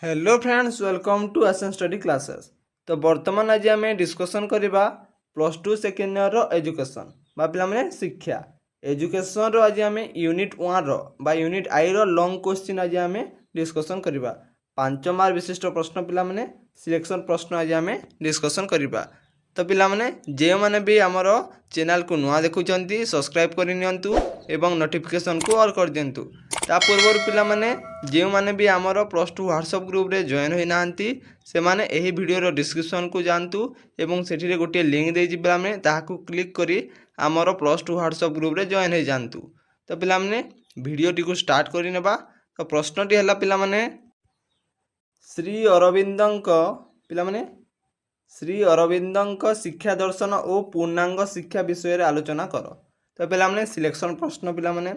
Hello friends, welcome to एसन study classes. तो बर्तमान आज आम डिस्कसन करवा plus two second year education बा पे शिक्षा एजुकेशन रो आज आम यूनिट 1 रो यूनिट आई रो लॉन्ग क्वेश्चन आज आम डिस्कसन करवा 5 मार्क विशिष्ट प्रश्न पे सिलेक्शन प्रश्न आज आम डिस्कसन करवा। तो पिला माने जो मैंने भी आमर चैनल को नुआ देखुं सब्सक्राइब करनियंतु एवं नोटिफिकेशन को ऑल कर दिंतु। ता पूर्व पिला माने जो मैंने भी आमर प्लस टू व्हाट्सएप ग्रुप रे जॉइन होई नांती से माने एही वीडियो डिस्क्रिप्शन को जानतु एवं सेठी गोटे लिंक देछि पिला माने ताहाकू क्लिक करी आमर प्लस टू व्हाट्सएप ग्रुप रे जॉइन हो जानतु। तो पिला माने वीडियो टी को स्टार्ट करि नेबा। तो प्रश्न टी हला पिला माने श्री अरविंदंक पिला माने श्री अरविंदंक शिक्षा दर्शन और पूर्णांग शिक्षा विषय आलोचना कर। तो पे सिलेक्शन प्रश्न पे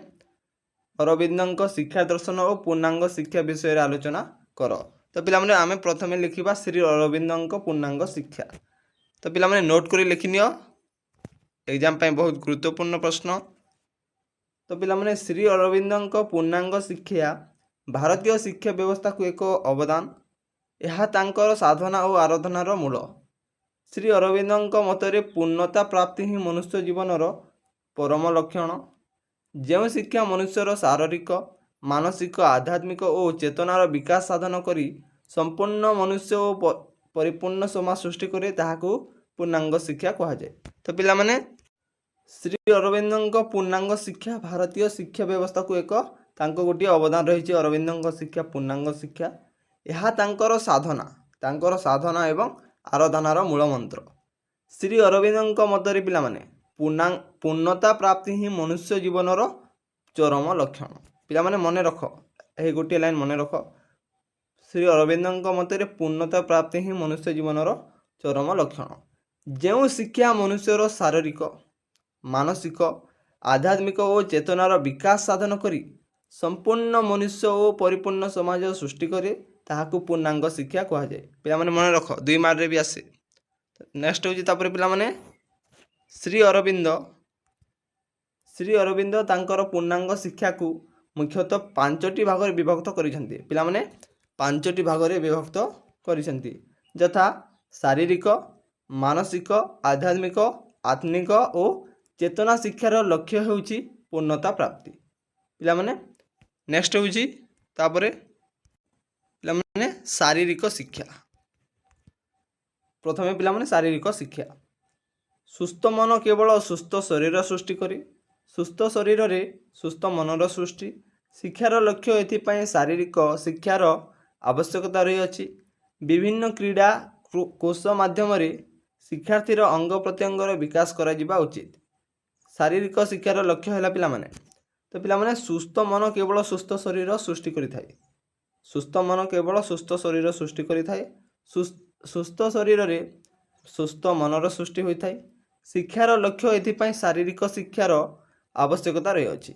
अरविंदंक शिक्षा दर्शन और पूर्णांग शिक्षा विषय आलोचना कर। तो पे आम प्रथम लिखा श्री अरविंदंक पूर्णांग शिक्षा। तो पे नोट कर लिखिनियो, एग्जाम बहुत गुरुत्वपूर्ण प्रश्न। तो पे श्री अरविंदंक पूर्णांग शिक्षा भारतीय शिक्षा व्यवस्था को एक अवदान, यह तांकर साधना और आराधनार मूल। श्री अरविंदंक मतरे पूर्णता प्राप्ति ही मनुष्य जीवनर परम लक्षण। जो शिक्षा मनुष्यर शारीरिक मानसिक आध्यात्मिक और चेतनार विकास साधन करी संपूर्ण मनुष्य और परिपूर्ण समाज सृष्टि करे ताहाकू पूर्णांग शिक्षा कहुए। तो पिला माने श्री अरविंदंक पूर्णांग शिक्षा भारतीय शिक्षा व्यवस्था को एक तांको गोटे अवदान रही। अरविंदंक शिक्षा पूर्णांग शिक्षा यह तांकर साधना एवं आराधनार मूल मंत्र। श्री अरविंदंक मतरे पिला माने पूर्णता प्राप्ति ही मनुष्य जीवनर चरम लक्षण। पिला माने मन रख, यही गोटे लाइन मन रख। श्री अरविंदंक मतरे पूर्णता प्राप्ति ही मनुष्य जीवनर चरम लक्षण। जो शिक्षा मनुष्यर शारीरिक मानसिक आध्यात्मिक और चेतनार विकास साधन करी संपूर्ण मनुष्य और परिपूर्ण समाज सृष्टि करे ताहाकू पूर्णांग शिक्षा कहुए। पिला माने मन रख, 2 मार्क रे भी आसे। नेक्स्ट होची तापर पिला माने श्री अरविंद तांकर पूर्णांग शिक्षा को मुख्यतः 5टी भाग में विभक्त करिसेंती। पिला माने 5टी भाग में विभक्त करिसेंती, यथा शारीरिक मानसिक आध्यात्मिक आत्मिक और चेतना शिक्षार लक्ष्य होउची पूर्णता प्राप्ति। पिला माने नेक्स्ट होची तापरे पिला माने शारीरिक शिक्षा। प्रथमे पिला माने शारीरिक शिक्षा। सुस्थ मन केवल सुस्थ शरीर सृष्टि करे, सुस्थ शरीर रे सुस्थ मनर सृष्टि। शिक्षार लक्ष्य एथिपाई शारीरिक शिक्षार आवश्यकता रही अछि। विभिन्न क्रीड़ा कोष माध्यम शिक्षार्थीर अंग प्रत्यंगर विकास करा जिबा उचित। शारीरिक शिक्षार लक्ष्य है पिला माने। तो पिला माने सुस्थ मन केवल सुस्थ शरीर सृष्टि करिथाए। सुस्थ मन केवल सुस्थ शरीर सृष्टि करिथाए। सुस्थ शरीर रे सुस्थ मनर सृष्टि होता है। शिक्षार लक्ष्य एथिपाई शारीरिक शिक्षार आवश्यकता रही अछि।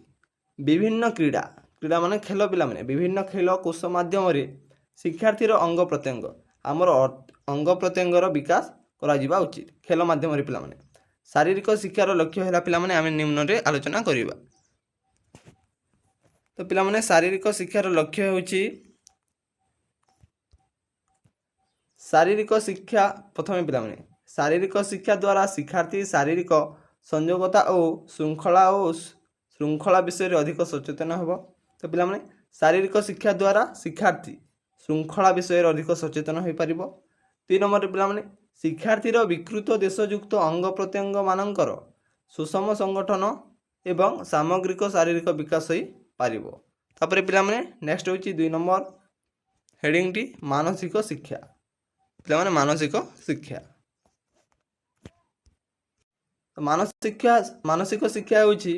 विभिन्न क्रीड़ा माने खेल पिला माने विभिन्न खेल कोष माध्यम शिक्षार्थीर अंग प्रत्यंग आमर अंग प्रत्यंगर विकास करा जिबा उचित खेल माध्यम पिला माने। शारीरिक शिक्षार लक्ष्य है पिला माने आमे निम्न रे आलोचना करिबा। तो पिला माने शारीरिक शिक्षार लक्ष्य होची शारीरिक शिक्षा। प्रथम पिला माने शारीरिक शिक्षा द्वारा शिक्षार्थी शारीरिक संयोगता और श्रृंखला विषय अधिक सचेतन होब। तो पिला माने शारीरिक शिक्षा द्वारा शिक्षार्थी श्रृंखला विषय अधिक सचेतन हो पार। 3 नंबर पिला माने शिक्षार्थीर विकृत देशयुक्त अंग प्रत्यंग मानकर सुषम संगठन एवं सामग्रिक शारीरिक विकास हो पार। तापर पिला माने नेक्स्ट होची 2 नंबर हेडिंग टी मानसिक शिक्षा। पिला माने मानसिक शिक्षा। मानसिक शिक्षा होची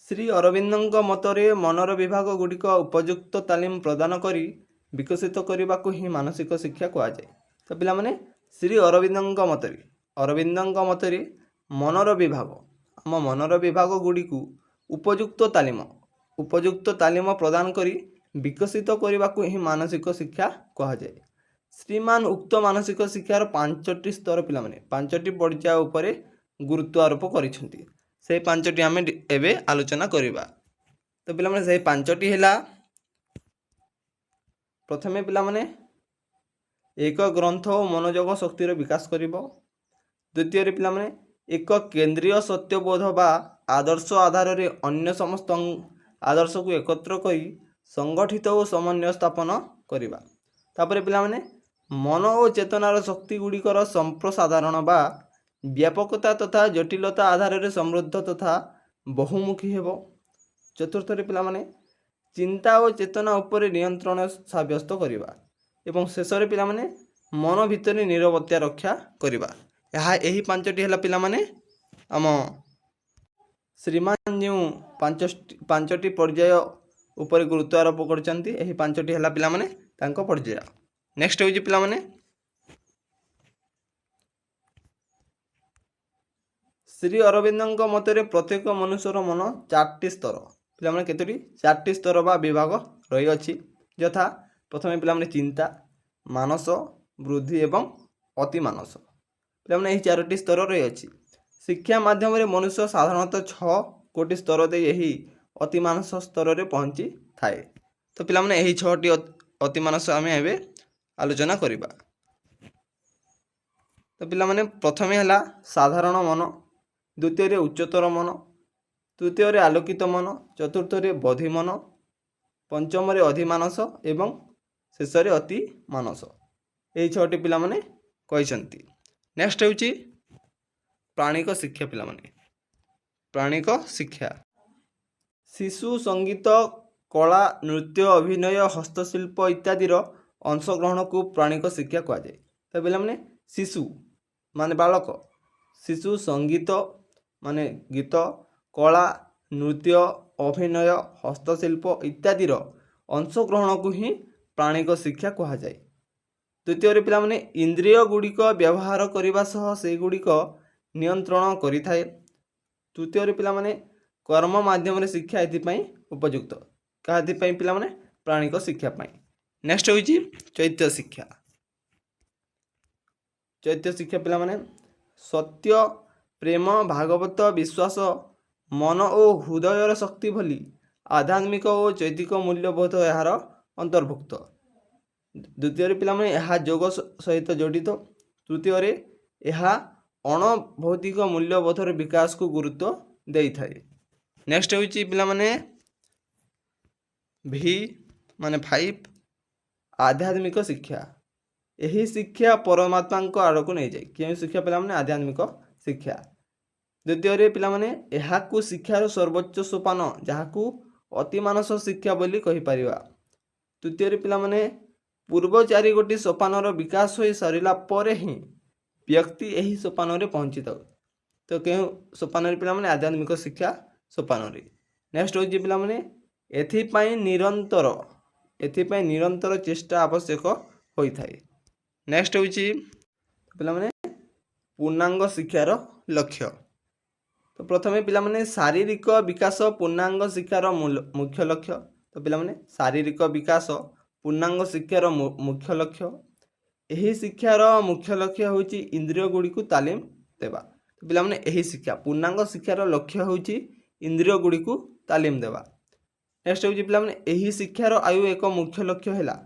श्री अरविंदंक मतरे मनर विभाग गुड़िक उपयुक्त तालीम प्रदान करी विकसित करने को ही मानसिक शिक्षा कहुए। तो पिला माने श्री अरविंदंक मतरे मनर विभाग आम मनर विभाग गुड़िक उपयुक्त तालीम प्रदान करी विकसित करने को ही मानसिक शिक्षा कहुए। श्रीमान उक्त मानसिक शिक्षार 5टी स्तर पिला माने 5टी पर्याय उपरे गुरुत्व आरोप करिसेंती। से 5टी आमे एबे आलोचना करिबा। तो पिला माने से 5टी हैला प्रथमे पिलामाने एक ग्रंथ और मनोयोग शक्तिर विकास करिबो। द्वितीय पिलामाने एक केंद्रीय सत्यबोध बा आदर्श आधार रे अन्य समस्त आदर्श को एकत्र करी संगठित और समन्वय स्थापन करिबा। तापर पिलामाने मन और चेतनार शक्ति गुड़िकर संप्रसारण बा व्यापकता तथा जटिलता आधार रे समृद्ध तथा बहुमुखी हेबो। चतुर्थ पिलामाने चिंता और चेतना उपर नियंत्रण साब्यस्त करिबा। एवं शेष पिलामाने मन भितर निरवत्या रक्षा करिबा। यही पांचटी है पिलामाने आम श्रीमान जो पांचटी पर्याय उपर गुरुत्व आरोप करछंती एही पांचटी है पिलामाने तांको पर्याय। नेक्स्ट होची पिलामाने श्री अरविंद मतरे प्रत्येक मनुष्यर मन 4टी स्तर पिलामाने केतोटी 4टी स्तर बा विभाग रही अछि। यथा प्रथमे पिलामाने चिंता, मानस, बुद्धि एवं अति मानस पिलामाने एही 4टी स्तर रही अछि। शिक्षा माध्यम रे मनुष्य साधारणतः 6 कोटि स्तर दे यही अति मानस स्तर रे पहुंची थाए। तो पिलामाने एही 6टी अति मानस आमे एबे आलोचना करिबा। तो पिलामाने प्रथमे हला साधारण मन, द्वितीय रे उच्चतर मन, तृतीय रे आलोकित मन, चतुर्थ रे बोधि मन, पंचम रे अधिमानस एवं शेष रे अति मानस एही 6टी पिलामाने कहिसंती। नेक्स्ट होची प्राणिक शिक्षा पिलामाने प्राणिक शिक्षा शिशु संगीत, कला, नृत्य, अभिनय, हस्तशिल्प इत्यादि अंशग्रहण को प्राणिक शिक्षा कहा जाए। तो पिलामाने शिशु माने बालक, शिशु संगीत माने गीत, कला, नृत्य, अभिनय, हस्तशिल्प इत्यादि अंशग्रहण को ही प्राणिक शिक्षा कहा जाए। द्वितीय पिलामाने इंद्रिय गुड़िक व्यवहार करने सह से गुड़िक नियंत्रण करिथाए। तृतीय पिलामाने कर्म माध्यम रे शिक्षा एथिपाई उपयुक्त काहेथिपाई पिलामाने प्राणिक शिक्षा पाई। नेक्स्ट होची चैत्य शिक्षा। चैत्य शिक्षा पिलामाने सत्य, प्रेम, भागवत, विश्वास, मन और हृदयर शक्ति भली आध्यात्मिक और चैतिक मूल्यबोध यार अंतर्भुक्त। द्वितीय पिलामाने यह योग सहित जड़ित। तृतीय यह अणभौतिक मूल्यबोधर विकास को गुरुत्व देई थाए। नेक्स्ट होची पिलामाने भी माने 5 आध्यात्मिक शिक्षा। यही शिक्षा परमात्मा आड़ को नहीं जाए। क्यों शिक्षा पिलामाने आध्यात्मिक शिक्षा। द्वितीय पिलामाने यहाकू शिक्षार सर्वोच्च सोपान जहाकू अति मानस शिक्षा बोली कहि परिबा। तृतीय पिलामाने पूर्व 4 गोटी सोपानर विकास हो सारिला परे ही व्यक्ति यही सोपान रे पहुंची था। तो क्यों सोपान रे पिलामाने आध्यात्मिक शिक्षा सोपान रे। नेक्स्ट होची पिलामाने एथिपाई निरंतर चेष्टा आवश्यक होई थाए। नेक्स्ट होची पिलामाने पूर्णांग शिक्षार लक्ष्य। तो प्रथमे पिलामाने शारीरिक विकास पूर्णांग शिक्षार मुख्य लक्ष्य। तो पिलामाने शारीरिक विकास पूर्णांग शिक्षार मुख्य लक्ष्य। यही शिक्षार मुख्य लक्ष्य होची इंद्रिय गुड़ी को तालीम देवा। तो पिलामाने यही शिक्षा पूर्णांग शिक्षार लक्ष्य होची इंद्रिय गुड़ी को तालीम देवा। नेक्स्ट होची पिलामाने यही शिक्षार आयु एक मुख्य लक्ष्य हैला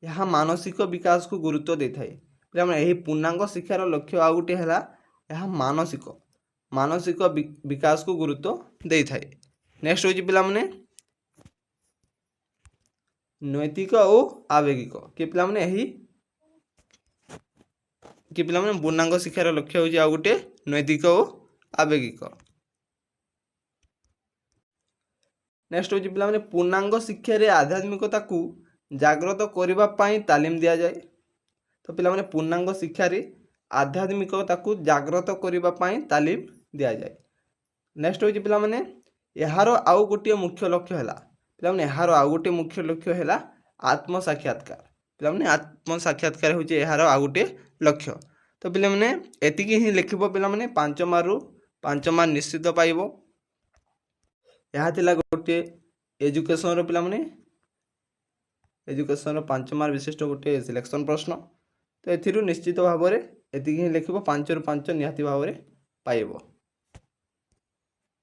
यह मानसिक विकास को गुरुत्व दे थाए। पिलामाने यही पूर्णांग शिक्षार लक्ष्य आउ गोटे हैला यह मानसिक विकास को गुरुत्व दे थाए। नेक्स्ट होची पिलामाने नैतिक और आवेगिक कि पिलामाने यही कि पिलामाने पूर्णांग शिक्षार लक्ष्य होची आउ गोटे नैतिक और आवेगिक। नेक्स्ट होची पिलामाने पूर्णांग शिक्षा रे आध्यात्मिकता को जागृत करबा पई तालीम दिया जाए। तो पिलामाने पूर्णांग शिक्षा रे आध्यात्मिकता को जागृत करबा पई तालीम दिया जाए। नेक्स्ट होची पिलामाने यार आउ गोटे मुख्य लक्ष्य हैला पिलामाने यार आउ गोटे मुख्य लक्ष्य हैला आत्म साक्षात्कार। पिलामाने आत्म साक्षात्कार होची यार आउ गोटे लक्ष्य। तो पिलामाने एतिकी ही लिखिबो पिलामाने 5 मार्क 5 मार्क निश्चित पाइबो। यह थिला गोटे एजुकेशन रो पिलामाने एजुकेशन रो 5 मार्क विशिष्ट गोटे सिलेक्शन प्रश्न। तो एथिरु निश्चित भाव में एतिकी ही लिखिबो 5 ରୁ 5 निहाती भाव में पाइबो।